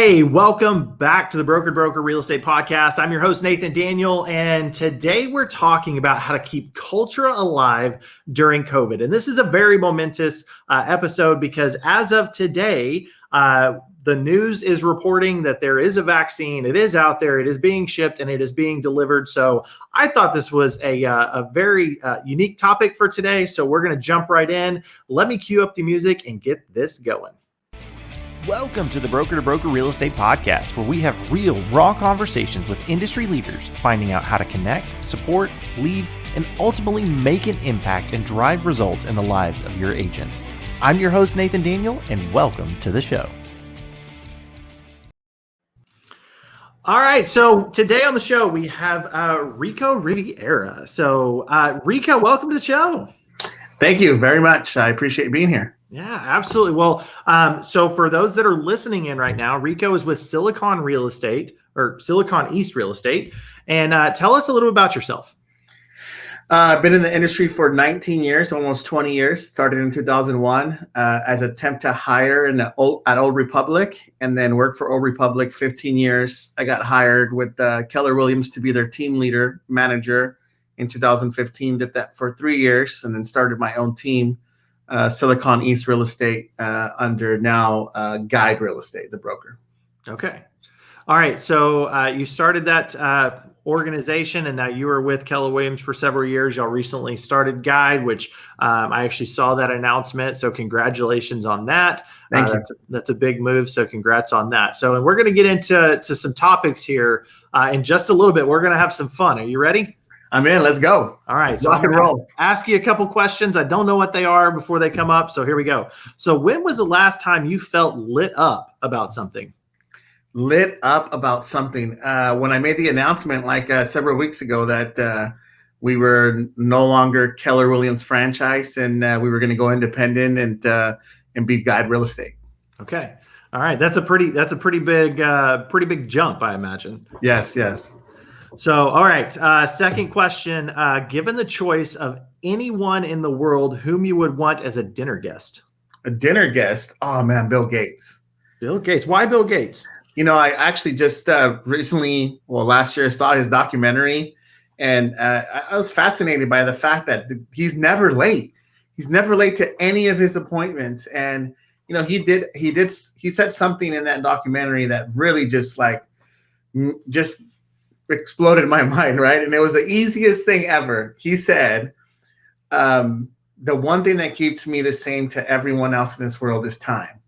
Hey, welcome back to the Broker Real Estate Podcast. I'm your host, Nathan Daniel, and today we're talking about how to keep culture alive during COVID. And this is a very momentous episode because as of today, the news is reporting that there is a vaccine. It is out there. It is being shipped and it is being delivered. So I thought this was a very unique topic for today. So we're going to jump right in. Let me cue up the music and get this going. Welcome to the Broker Real Estate Podcast, where we have real, raw conversations with industry leaders, finding out how to connect, support, lead, and ultimately make an impact and drive results in the lives of your agents. I'm your host, Nathan Daniel, and welcome to the show. All right, so today on the show, we have Rico Rivera. So Rico, welcome to the show. Thank you very much. I appreciate being here. Yeah, absolutely. Well, so for those that are listening in right now, Rico is with Silicon East Real Estate. And tell us a little about yourself. I've been in the industry for 19 years, almost 20 years. Started in 2001 as a temp to hire at Old Republic, and then worked for Old Republic 15 years. I got hired with Keller Williams to be their team leader manager in 2015. Did that for 3 years, and then started my own team. Silicon East Real Estate under now Guide Real Estate, the broker. Okay. All right. So you started that organization, and now you were with Keller Williams for several years. Y'all recently started Guide, which I actually saw that announcement. So congratulations on that. Thank you. That's a big move. So congrats on that. So, and we're going to get into some topics here in just a little bit. We're going to have some fun. Are you ready? I'm in. Let's go. All right. So I'm going to ask you a couple questions. I don't know what they are before they come up. So here we go. So when was the last time you felt lit up about something? Lit up about something. When I made the announcement several weeks ago that we were no longer Keller Williams franchise and we were going to go independent and be Guide Real Estate. Okay. All right. That's a pretty big jump, I imagine. Yes. So, all right. Second question. Given the choice of anyone in the world whom you would want as a dinner guest? A dinner guest? Oh, man, Bill Gates. Bill Gates. Why Bill Gates? You know, I actually just last year saw his documentary, and I was fascinated by the fact that he's never late. He's never late to any of his appointments. And, you know, he said something in that documentary that really just exploded my mind, right? And it was the easiest thing ever. He said, the one thing that keeps me the same to everyone else in this world is time.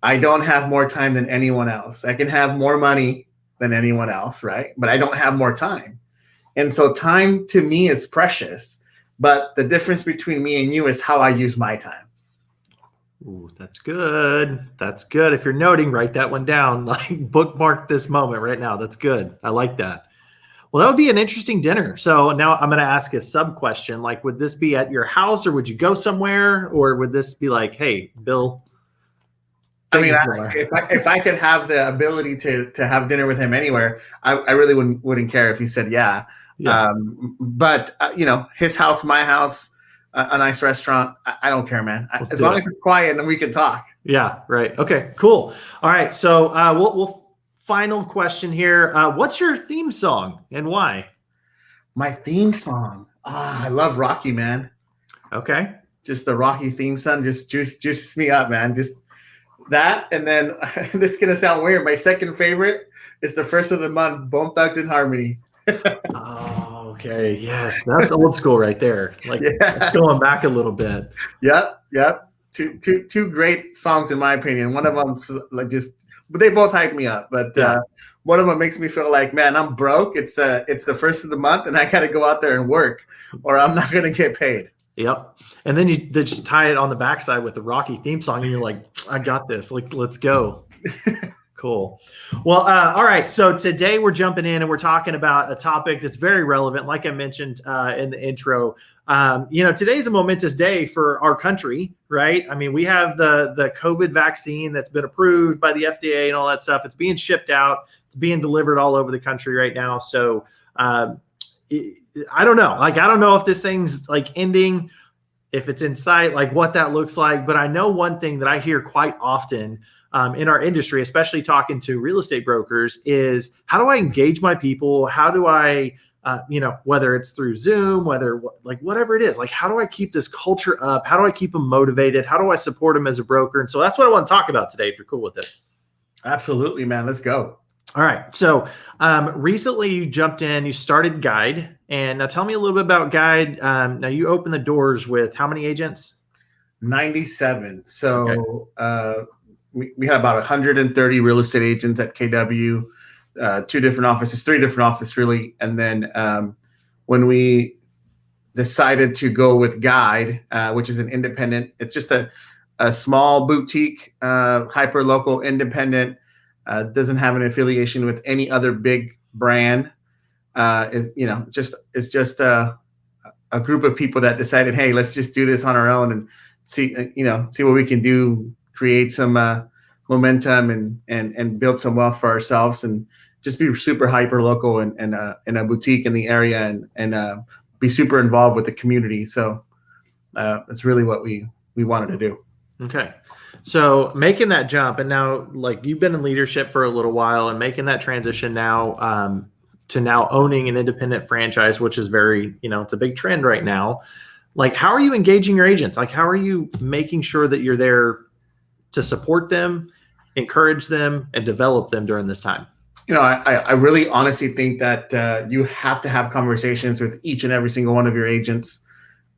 I don't have more time than anyone else. I can have more money than anyone else, right? But I don't have more time. And so time to me is precious, but the difference between me and you is how I use my time. Ooh, that's good. That's good. If you're noting, write that one down. Like bookmark this moment right now. That's good. I like that. Well, that would be an interesting dinner. So now I'm going to ask a sub question. Like, would this be at your house, or would you go somewhere, or would this be like, hey, Bill? I mean, if I could have the ability to have dinner with him anywhere, I really wouldn't care if he said yeah. But you know, his house, my house. A nice restaurant. I don't care, man. As long as it's quiet and we can talk. Yeah, right. Okay, cool. All right. So we'll final question here. What's your theme song and why? My theme song. I love Rocky, man. Okay. Just the Rocky theme song just juices me up, man. Just that. And then this is going to sound weird. My second favorite is the first of the month, Bone Thugs and Harmony. Oh, okay. Yes, that's old school right there. Like going back a little bit. Yep. Two great songs in my opinion. One of them but they both hype me up. But one of them makes me feel like, man, I'm broke. It's the first of the month, and I got to go out there and work, or I'm not going to get paid. Yep. And then they just tie it on the backside with the Rocky theme song, and you're like, I got this. Like, let's go. Cool. Well, all right. So today we're jumping in and we're talking about a topic that's very relevant. Like I mentioned in the intro, today's a momentous day for our country, right? I mean, we have the COVID vaccine that's been approved by the FDA and all that stuff. It's being shipped out. It's being delivered all over the country right now. So I don't know. Like, I don't know if this thing's like ending if it's in sight, like what that looks like. But I know one thing that I hear quite often in our industry, especially talking to real estate brokers, is how do I engage my people? How do I, whether it's through Zoom, whatever it is, like how do I keep this culture up? How do I keep them motivated? How do I support them as a broker? And so that's what I want to talk about today, if you're cool with it. Absolutely, man. Let's go. All right. So recently you jumped in, you started Guide. And now tell me a little bit about Guide. Now you opened the doors with how many agents? 97. So we had about 130 real estate agents at KW, three different offices really. And then when we decided to go with Guide, which is an independent, it's just a small boutique, hyper local independent, doesn't have an affiliation with any other big brand. It's just a group of people that decided, hey, let's just do this on our own and see what we can do, create some momentum and build some wealth for ourselves, and just be super hyper local and in a boutique in the area and be super involved with the community. So that's really what we wanted to do. Okay. So making that jump, and now like you've been in leadership for a little while and making that transition now to now owning an independent franchise, which is very, it's a big trend right now. Like, how are you engaging your agents? Like, how are you making sure that you're there to support them, encourage them, and develop them during this time? I really honestly think that you have to have conversations with each and every single one of your agents.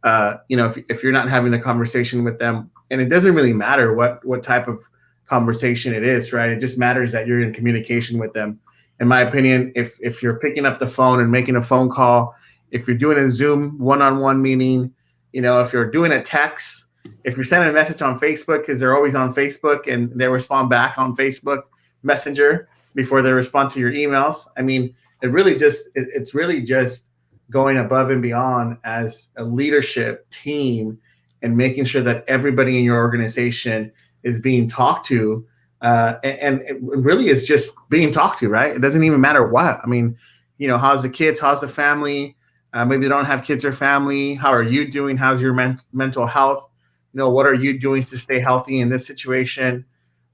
If you're not having the conversation with them, and it doesn't really matter what type of conversation it is, right? It just matters that you're in communication with them. In my opinion, if you're picking up the phone and making a phone call, if you're doing a Zoom one-on-one meeting, if you're doing a text, if you're sending a message on Facebook, because they're always on Facebook and they respond back on Facebook Messenger before they respond to your emails. I mean, it's really just going above and beyond as a leadership team and making sure that everybody in your organization is being talked to. And it really is just being talked to, right? It doesn't even matter what. I mean, how's the kids? How's the family? Maybe they don't have kids or family. How are you doing? How's your mental health? What are you doing to stay healthy in this situation?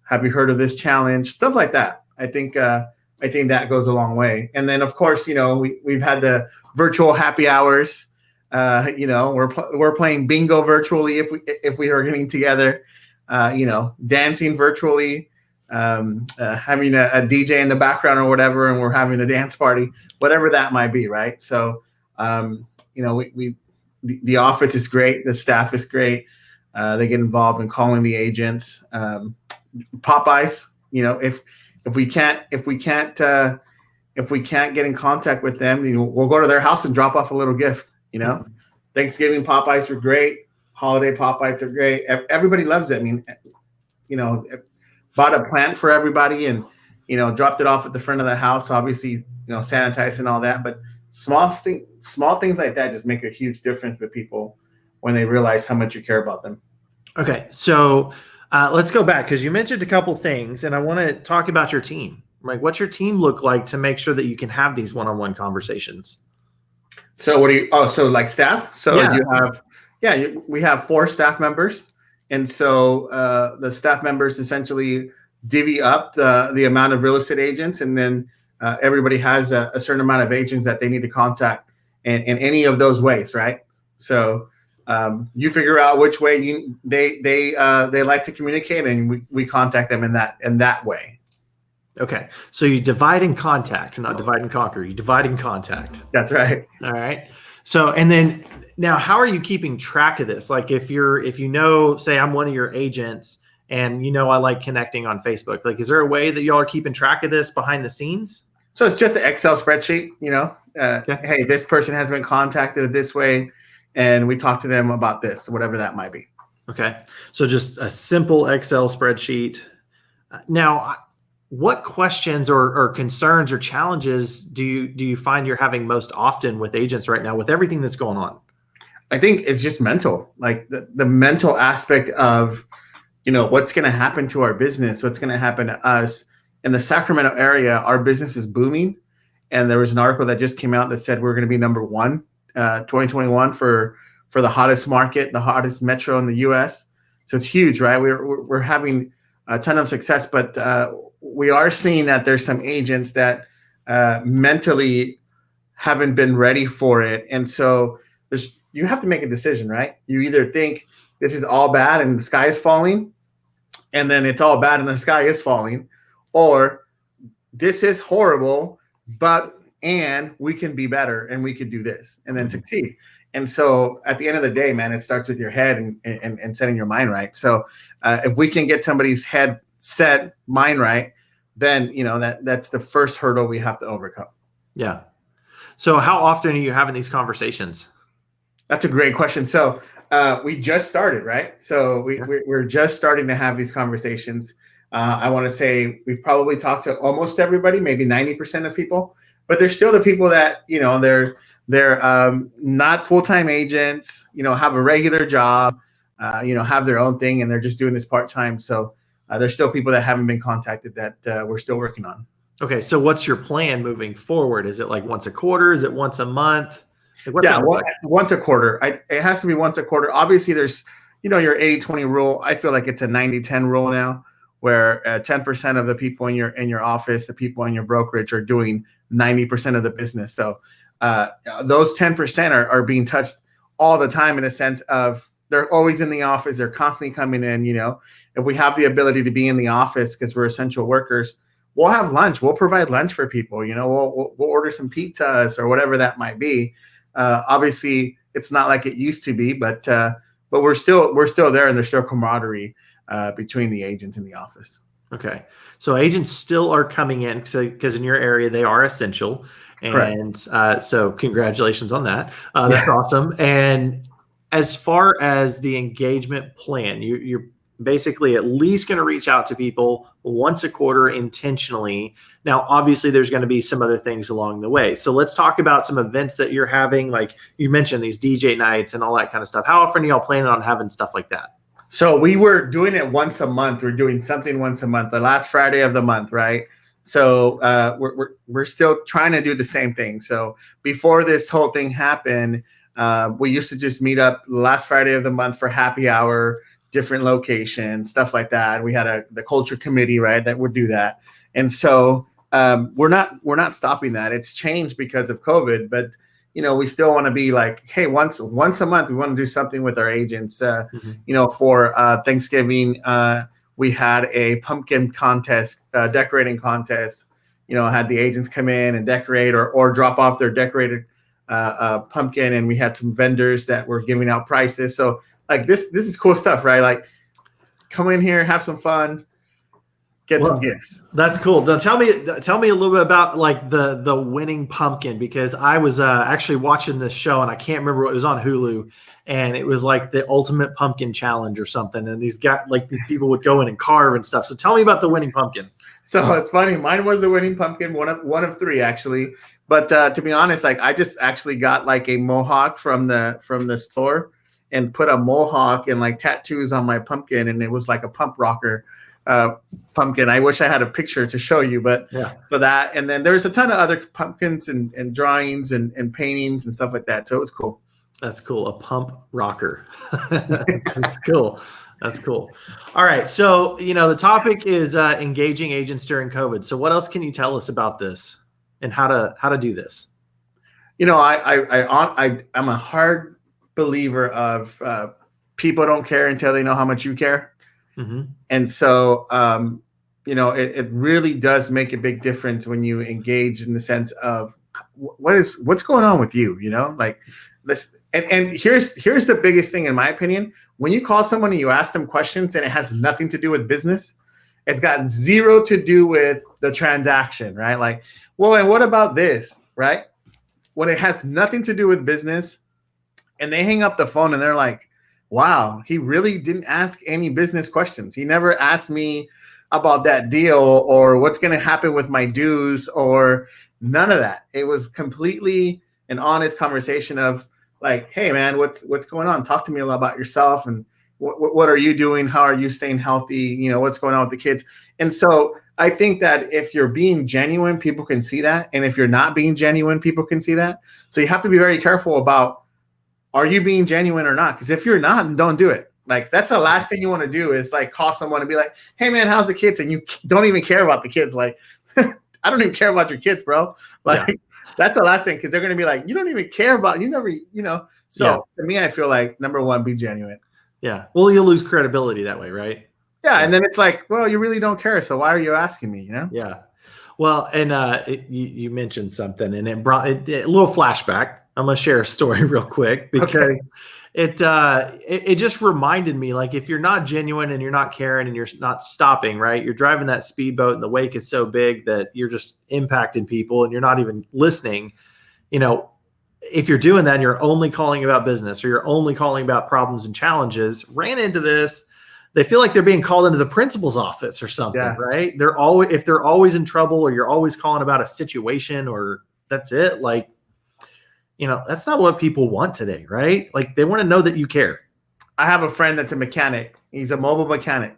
Have you heard of this challenge? Stuff like that. I think that goes a long way. And then, of course, we've had the virtual happy hours. We're playing bingo virtually if we are getting together. Dancing virtually, having a DJ in the background or whatever, and we're having a dance party, whatever that might be, right? So, the office is great. The staff is great. They get involved in calling the agents. Popeyes, if we can't get in contact with them, we'll go to their house and drop off a little gift. Thanksgiving Popeyes are great. Holiday Popeyes are great. Everybody loves it. I mean, bought a plant for everybody and, dropped it off at the front of the house, obviously, sanitized and all that. But small things like that just make a huge difference with people when they realize how much you care about them. Okay. So let's go back, because you mentioned a couple things, and I want to talk about your team. Like, what's your team look like to make sure that you can have these one-on-one conversations? So so like staff? So we have 4 staff members. And so the staff members essentially divvy up the amount of real estate agents, and then everybody has a certain amount of agents that they need to contact in any of those ways, right? So you figure out which way they like to communicate, and we contact them in that way. Okay. So you divide and contact, not divide and conquer. You divide and contact. That's right. All right. So, and then now, how are you keeping track of this? Like, if say I'm one of your agents and I like connecting on Facebook, like, is there a way that y'all are keeping track of this behind the scenes? So it's just an Excel spreadsheet, Okay. Hey, this person has been contacted this way, and we talk to them about this, whatever that might be. Okay. So just a simple Excel spreadsheet. Now, what questions or concerns or challenges do you find you're having most often with agents right now with everything that's going on? I think it's just mental, like the mental aspect of, what's going to happen to our business, what's going to happen to us. In the Sacramento area, our business is booming. And there was an article that just came out that said we're going to be number 1, 2021 for for the hottest market, the hottest metro in the U.S. So it's huge, right? We're having a ton of success, but we are seeing that there's some agents that mentally haven't been ready for it. And so you have to make a decision, right? You either think this is all bad and the sky is falling, and then it's all bad and the sky is falling, or this is horrible, and we can be better and we could do this and then succeed. And so at the end of the day, man, it starts with your head and setting your mind right. So if we can get somebody's head set, mind right, then that's the first hurdle we have to overcome. Yeah. So how often are you having these conversations? That's a great question. So we just started, right? So we're just starting to have these conversations. I want to say we've probably talked to almost everybody, maybe 90% of people, but there's still the people that, they're not full-time agents, have a regular job, have their own thing, and they're just doing this part-time. So there's still people that haven't been contacted that we're still working on. Okay. So what's your plan moving forward? Is it like once a quarter? Is it once a month? Once a quarter. It has to be once a quarter. Obviously, there's, your 80-20 rule. I feel like it's a 90-10 rule now, where 10% of the people in your office, the people in your brokerage, are doing 90% of the business. So those 10% are being touched all the time, in a sense of they're always in the office. They're constantly coming in. If we have the ability to be in the office because we're essential workers, we'll have lunch. We'll provide lunch for people. We'll order some pizzas or whatever that might be. Obviously, it's not like it used to be, but we're still there, and there's still camaraderie between the agents in the office. Okay, so agents still are coming in because in your area they are essential, and so congratulations on that. That's awesome. And as far as the engagement plan, you're basically at least going to reach out to people once a quarter intentionally. Now, obviously, there's going to be some other things along the way. So let's talk about some events that you're having. Like you mentioned, these DJ nights and all that kind of stuff. How often are y'all planning on having stuff like that? So we were doing it once a month. We're doing something once a month, the last Friday of the month, right? So we're still trying to do the same thing. So before this whole thing happened, we used to just meet up last Friday of the month for happy hour, different locations, stuff like that. We had the culture committee, right, that would do that. And so we're not stopping that. It's changed because of COVID, but we still want to be like, hey, once a month, we want to do something with our agents. For Thanksgiving, we had a pumpkin contest, decorating contest. Had the agents come in and decorate or drop off their decorated pumpkin, and we had some vendors that were giving out prizes. So like this is cool stuff, right? Like come in here, have some fun, get some gifts. That's cool. Now tell me a little bit about like the winning pumpkin, because I was actually watching this show and I can't remember what it was on Hulu, and it was like the ultimate pumpkin challenge or something. And these people would go in and carve and stuff. So tell me about the winning pumpkin. So it's funny. Mine was the winning pumpkin, one of three actually. But to be honest, like I just actually got like a mohawk from the store and put a mohawk and like tattoos on my pumpkin, and it was like a pump rocker pumpkin. I wish I had a picture to show you, but for that. And then there's a ton of other pumpkins and drawings and paintings and stuff like that. So it was cool. That's cool. A pump rocker. That's cool. That's cool. All right. So, the topic is engaging agents during COVID. So what else can you tell us about this and how to do this? I'm a hard believer of people don't care until they know how much you care. Mm-hmm. And so, it really does make a big difference when you engage in the sense of what's going on with you, like this. And here's the biggest thing, in my opinion. When you call someone and you ask them questions and it has nothing to do with business, it's got zero to do with the transaction, right? Like, well, and what about this, right? When it has nothing to do with business and they hang up the phone and they're like, wow, he really didn't ask any business questions. He never asked me about that deal or what's going to happen with my dues or none of that. It was completely an honest conversation of like, hey, man, what's going on? Talk to me a lot about yourself and what are you doing? How are you staying healthy? What's going on with the kids? And so I think that if you're being genuine, people can see that. And if you're not being genuine, people can see that. So you have to be very careful about, are you being genuine or not? Because if you're not, don't do it. Like, that's the last thing you want to do is like call someone and be like, hey man, how's the kids? And you don't even care about the kids. Like, I don't even care about your kids, bro. Like, that's the last thing, because they're going to be like, you don't even care about, you never, So to me, I feel like, number one, be genuine. Yeah. Well, you'll lose credibility that way, right? Yeah. And then it's like, well, you really don't care. So why are you asking me, Yeah. Well, and you mentioned something, and it brought a little flashback. I'm going to share a story real quick, because it just reminded me, like, if you're not genuine and you're not caring and you're not stopping, right? You're driving that speedboat and the wake is so big that you're just impacting people and you're not even listening. If you're doing that and you're only calling about business, or you're only calling about problems and challenges, ran into this, they feel like they're being called into the principal's office or something, right? If they're always in trouble, or you're always calling about a situation, or that's it. Like, that's not what people want today, right? Like, they want to know that you care. I have a friend that's a mechanic. He's a mobile mechanic.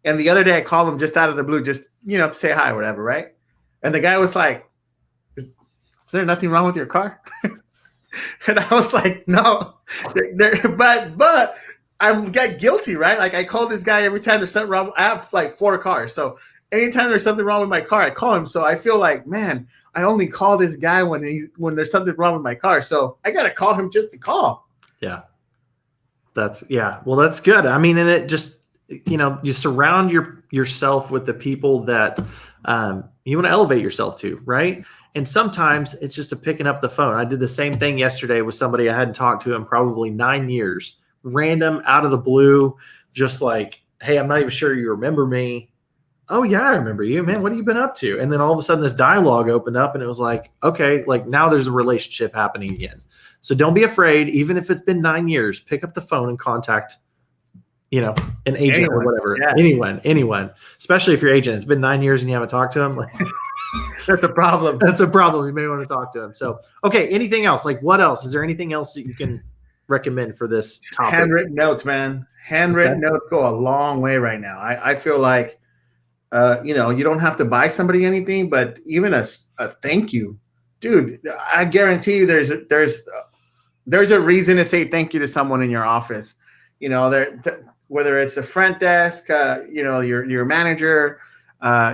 And the other day I called him just out of the blue, just, to say hi or whatever, right? And the guy was like, is there nothing wrong with your car? And I was like, no, but I'm get guilty, right? Like, I call this guy every time there's something wrong. I have like 4 cars. So anytime there's something wrong with my car, I call him. So I feel like, man, I only call this guy when there's something wrong with my car. So I got to call him just to call. Yeah. Well, that's good. I mean, and it just, you surround yourself with the people that you want to elevate yourself to, right? And sometimes it's just picking up the phone. I did the same thing yesterday with somebody I hadn't talked to in probably 9 years, random, out of the blue, just like, hey, I'm not even sure you remember me. Oh yeah, I remember you, man. What have you been up to? And then all of a sudden this dialogue opened up, and it was like, okay, like now there's a relationship happening again. So don't be afraid. Even if it's been 9 years, pick up the phone and contact, an agent or whatever. Yeah. Anyone, especially if your agent, it's been 9 years and you haven't talked to him. Like, that's a problem. That's a problem. You may want to talk to him. So, okay. Anything else? Like, what else? Is there anything else that you can recommend for this topic? Handwritten notes, man. Handwritten notes go a long way right now. I feel like, you don't have to buy somebody anything, but even a thank you, dude. I guarantee you, there's a reason to say thank you to someone in your office. Whether it's a front desk, your manager,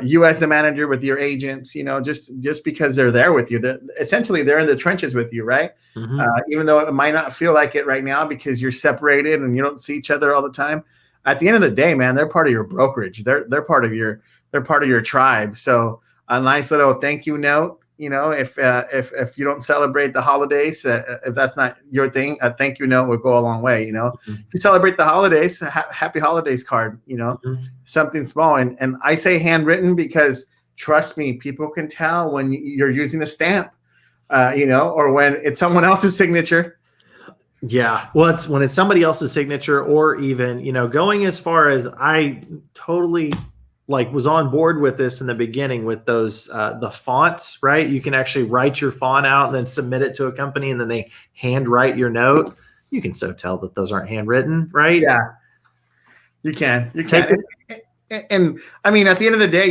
you as the manager with your agents, just because they're there with you. Essentially, they're in the trenches with you, right? Mm-hmm. Even though it might not feel like it right now because you're separated and you don't see each other all the time. At the end of the day, man, they're part of your brokerage. They're part of your tribe. So a nice little thank you note. If you don't celebrate the holidays, if that's not your thing, a thank you note would go a long way. Mm-hmm. If you celebrate the holidays, happy holidays card. Mm-hmm. Something small. And I say handwritten because trust me, people can tell when you're using a stamp, or when it's someone else's signature. Yeah. Well, it's when it's somebody else's signature, or even, going as far as I totally was on board with this in the beginning with those, the fonts, right? You can actually write your font out and then submit it to a company, and then they handwrite your note. You can so tell that those aren't handwritten, right? Yeah, you can. And I mean, at the end of the day,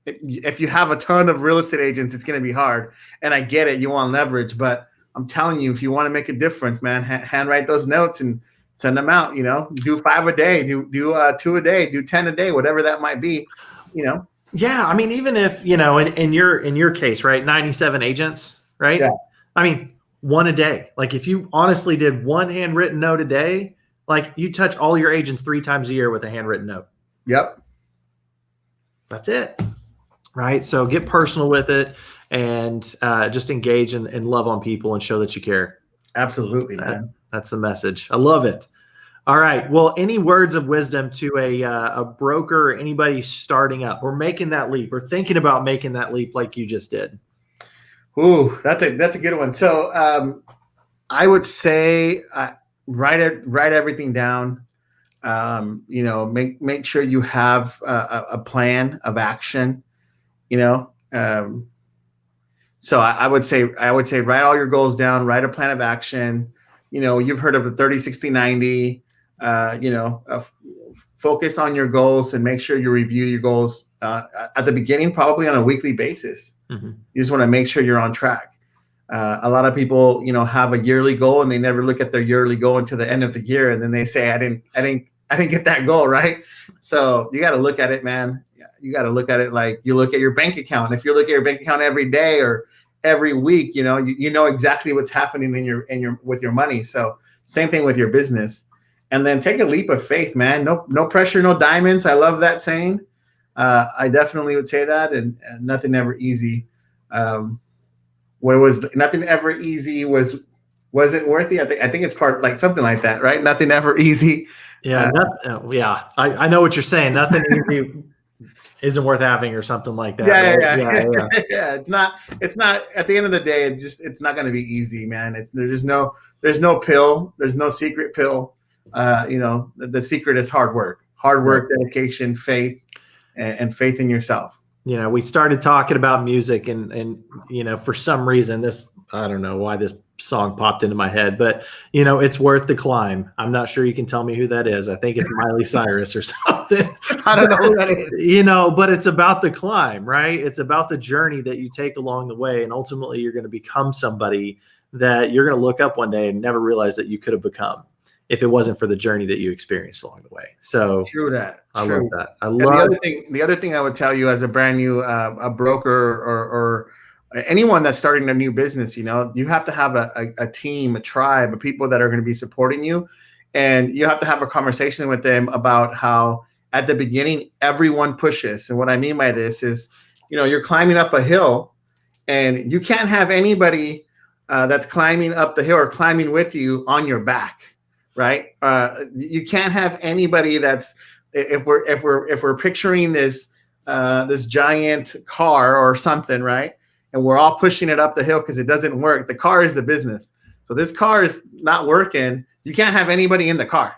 if you have a ton of real estate agents, it's going to be hard. And I get it. You want leverage, but I'm telling you, if you want to make a difference, man, handwrite those notes and send them out. Do 5 a day, do 2 a day, do 10 a day, whatever that might be. Yeah, I mean, even if in your case, right, 97 agents, right? Yeah. I mean, 1 a day. Like, if you honestly did 1 handwritten note a day, like, you touch all your agents 3 times a year with a handwritten note. Yep. That's it. Right. So get personal with it, and just engage and love on people and show that you care. Absolutely, man. That's the message. I love it. All right. Well, any words of wisdom to a broker or anybody starting up or making that leap or thinking about making that leap like you just did? Ooh, that's a good one. So I would say write everything down. Make sure you have a plan of action. So I would say write all your goals down, write a plan of action. You've heard of the 30, 60, 90. Focus on your goals and make sure you review your goals at the beginning, probably on a weekly basis. Mm-hmm. You just want to make sure you're on track. A lot of people, have a yearly goal and they never look at their yearly goal until the end of the year, and then they say, I didn't get that goal, right? So you got to look at it, man. You got to look at it like you look at your bank account. If you look at your bank account every day or every week, you know exactly what's happening with your money. So same thing with your business. And then take a leap of faith, man. No pressure, no diamonds. I love that saying. I definitely would say that, and nothing ever easy. Where was nothing ever easy was it worthy? I think it's part like something like that, right? Nothing ever easy. Yeah, I know what you're saying. Nothing easy isn't worth having, or something like that. Yeah. Yeah. It's not. At the end of the day, it's not going to be easy, man. There's no pill. There's no secret pill. The secret is hard work, dedication, faith, and faith in yourself. We started talking about music, and for some reason, I don't know why this song popped into my head, but it's Worth the Climb. I'm not sure you can tell me who that is. I think it's Miley Cyrus or something. I don't know who that is. But it's about the climb, right? It's about the journey that you take along the way, and ultimately you're going to become somebody that you're going to look up one day and never realize that you could have become if it wasn't for the journey that you experienced along the way. So true that. I love that. The other thing I would tell you as a brand new a broker or anyone that's starting a new business, you have to have a team, a tribe of people that are going to be supporting you. And you have to have a conversation with them about how at the beginning, everyone pushes. And what I mean by this is, you're climbing up a hill and you can't have anybody that's climbing up the hill or climbing with you on your back, right? You can't have anybody that's, if we're picturing this giant car or something, right? And we're all pushing it up the hill because it doesn't work. The car is the business. So this car is not working. You can't have anybody in the car,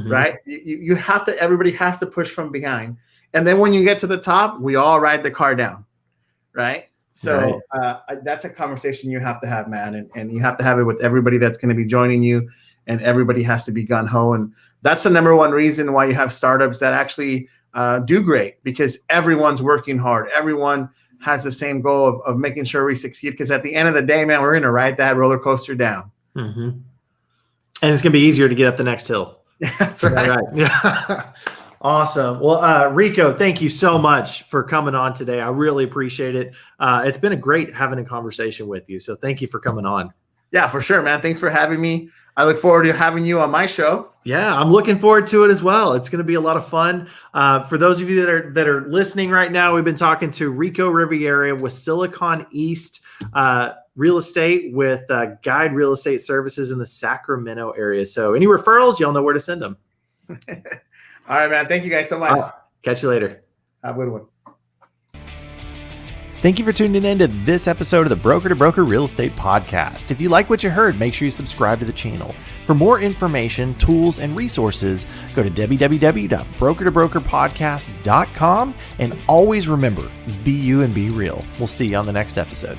right? You have to, everybody has to push from behind. And then when you get to the top, we all ride the car down, right? So that's a conversation you have to have, man. And you have to have it with everybody that's going to be joining you, and everybody has to be gung-ho. And that's the number one reason why you have startups that actually do great, because everyone's working hard. Everyone has the same goal of making sure we succeed, because at the end of the day, man, we're going to ride that roller coaster down. And it's going to be easier to get up the next hill. That's right. Yeah. Awesome. Well, Rico, thank you so much for coming on today. I really appreciate it. It's been great having a conversation with you. So thank you for coming on. Yeah, for sure, man. Thanks for having me. I look forward to having you on my show. Yeah, I'm looking forward to it as well. It's going to be a lot of fun. For those of you that are listening right now, we've been talking to Rico Rivera with Silicon East Real Estate, with Guide Real Estate Services in the Sacramento area. So any referrals, y'all know where to send them. All right, man. Thank you guys so much. Catch you later. Have a good one. Thank you for tuning in to this episode of the Broker to Broker Real Estate Podcast. If you like what you heard, make sure you subscribe to the channel. For more information, tools, and resources, go to www.brokertobrokerpodcast.com. And always remember, be you and be real. We'll see you on the next episode.